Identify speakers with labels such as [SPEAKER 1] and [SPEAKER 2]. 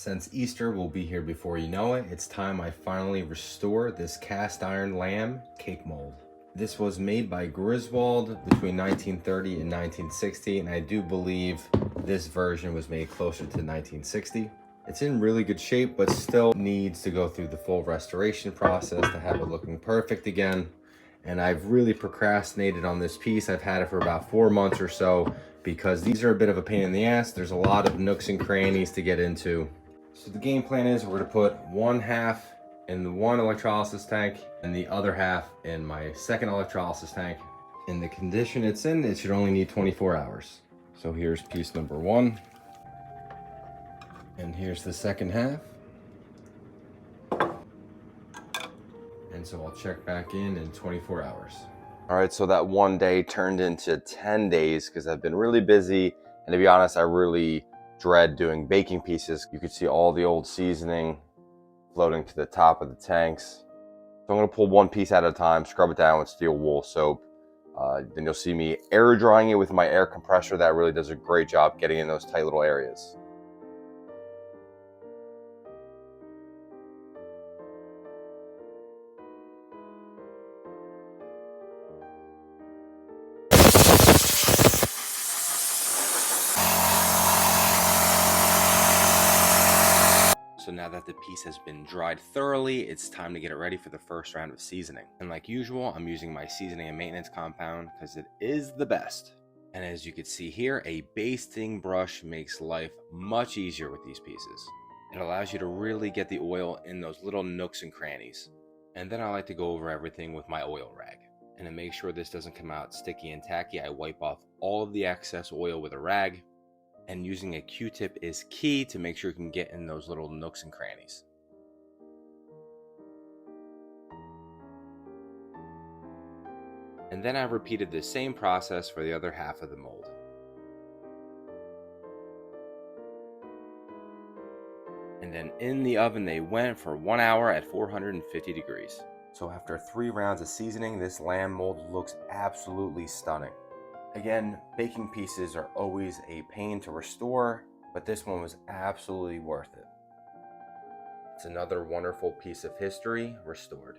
[SPEAKER 1] Since Easter will be here before you know it, it's time I finally restore this cast iron lamb cake mold. This was made by Griswold between 1930 and 1960, and I do believe this version was made closer to 1960. It's in really good shape, but still needs to go through the full restoration process to have it looking perfect again. And I've really procrastinated on this piece. I've had it for about 4 months or so because these are a bit of a pain in the ass. There's a lot of nooks and crannies to get into. So the game plan is we're gonna put one half in the one electrolysis tank and the other half in my second electrolysis tank. In the condition it's in, it should only need 24 hours. So here's piece number one. And here's the second half. And so I'll check back in 24 hours. All right, so that one day turned into 10 days because I've been really busy. And to be honest, I really dread doing baking pieces. You can see all the old seasoning floating to the top of the tanks. So I'm gonna pull one piece at a time, scrub it down with steel wool soap. Then you'll see me air drying it with my air compressor. That really does a great job getting in those tight little areas. So now that the piece has been dried thoroughly, it's time to get it ready for the first round of seasoning. And like usual, I'm using my seasoning and maintenance compound because it is the best. And as you can see here, a basting brush makes life much easier with these pieces. It allows you to really get the oil in those little nooks and crannies. And then I like to go over everything with my oil rag. And to make sure this doesn't come out sticky and tacky, I wipe off all of the excess oil with a rag. And using a Q-tip is key to make sure you can get in those little nooks and crannies. And then I repeated the same process for the other half of the mold. And then in the oven they went for 1 hour at 450 degrees. So after 3 rounds of seasoning, this lamb mold looks absolutely stunning. Again, baking pieces are always a pain to restore, but this one was absolutely worth it. It's another wonderful piece of history restored.